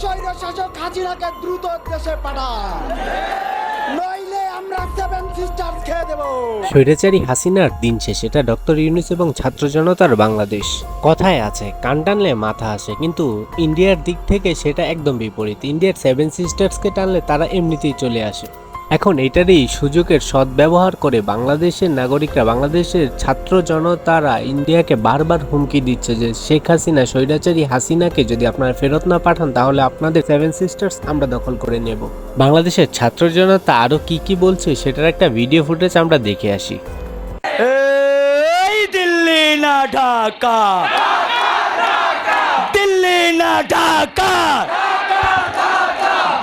স্বৈরশাসক হাসিনাকে দ্রুত দেশে পাঠান, নইলে আমরা সেভেন সিস্টার্স খেয়ে দেব। স্বৈরাচারী হাসিনার দিন শেষ, এটা ডক্টর ইউনূস এবং ছাত্র জনতার বাংলাদেশ। কথায় আছে কান টানলে মাথা আসে, কিন্তু ইন্ডিয়ার দিক থেকে সেটা একদম বিপরীত। ইন্ডিয়ার সেভেন সিস্টার্সকে টানলে তারা এমনিতেই চলে আসে। এখন এটারই সুযোগের সদ্ব্যবহার করে বাংলাদেশের নাগরিকরা, বাংলাদেশের ছাত্র জনতারা ইন্ডিয়াকে বারবার হুমকি দিচ্ছে যে শেখ হাসিনা, স্বৈরাচারী হাসিনাকে যদি আপনারা ফেরত না পাঠান তাহলে আপনাদের সেভেন সিস্টার্স আমরা দখল করে নেব। বাংলাদেশের ছাত্র জনতা আরও কি বলছে সেটার একটা ভিডিও ফুটেজ আমরা দেখে আসি। এই দিল্লি না ঢাকা, দিল্লি না ঢাকা,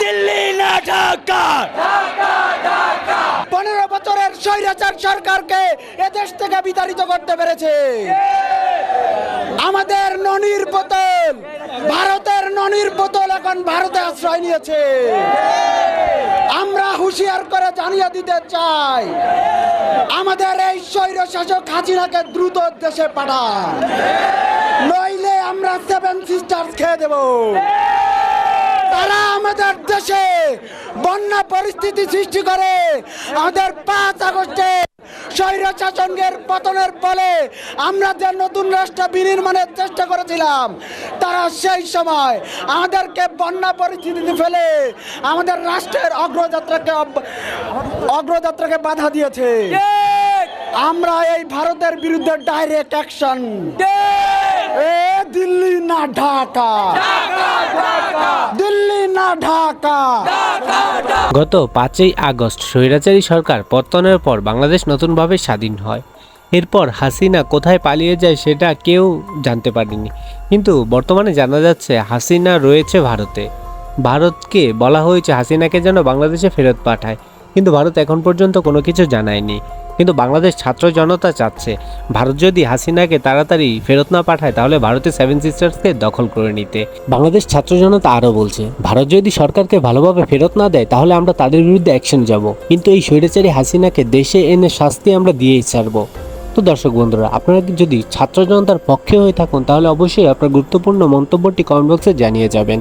দিল্লি না ঢাকা। 15 বছরের স্বৈরাচার সরকারকে এদেশ থেকে বিতাড়িত করতে পেরেছে আমাদের ননির বোতল। ভারতের ননির বোতল এখন ভারতে আশ্রয় নিয়েছে। আমরা হুঁশিয়ার করে জানিয়ে দিতে চাই, আমাদের এই স্বৈরশাসক হাসিনাকে দ্রুত দেশে পাঠান, নইলে আমরা সেভেন সিস্টার্স খেয়ে দেব। তারা আমাদের দেশে বন্যা পরিস্থিতি সৃষ্টি করে। আমাদের 5 আগস্টে স্বৈরশাসনের পতনের ফলে আমরা যে নতুন রাষ্ট্র বিনির্মাণের চেষ্টা করেছিলাম, তারা সেই সময় আমাদেরকে বন্যা পরিস্থিতিতে ফেলে আমাদের রাষ্ট্রের অগ্রযাত্রাকে বাধা দিয়েছে। আমরা এই ভারতের বিরুদ্ধে ডাইরেক্ট অ্যাকশন, দিল্লি না ঢাকা, দিল্লি না ঢাকা। গত 5ই আগস্ট স্বৈরাচারী সরকার পতনের পর বাংলাদেশ নতুনভাবে স্বাধীন হয়। এরপর হাসিনা কোথায় পালিয়ে যায় সেটা কেউ জানতে পারেনি, কিন্তু বর্তমানে জানা যাচ্ছে হাসিনা রয়েছে ভারতে। ভারতকে বলা হয়েছে হাসিনাকে যেন বাংলাদেশে ফেরত পাঠায়, কিন্তু ভারত এখন পর্যন্ত কোনো কিছু জানায়নি। কিন্তু বাংলাদেশ ছাত্র জনতা চাচ্ছে ভারত যদি হাসিনাকে তাড়াতাড়ি ফেরত না পাঠায় তাহলে ভারতের সেভেন সিস্টার্সকে দখল করে নিতে। বাংলাদেশ ছাত্র জনতা আরও বলছে ভারত যদি সরকারকে ভালোভাবে ফেরত না দেয় তাহলে আমরা তাদের বিরুদ্ধে অ্যাকশন যাব, কিন্তু এই স্বৈরাচারী হাসিনাকে দেশে এনে শাস্তি আমরা দিয়েই ছাড়বো। তো দর্শক বন্ধুরা, আপনারা যদি ছাত্র জনতার পক্ষে হয়ে থাকুন তাহলে অবশ্যই আপনার গুরুত্বপূর্ণ মন্তব্যটি কমেন্ট বক্সে জানিয়ে যাবেন।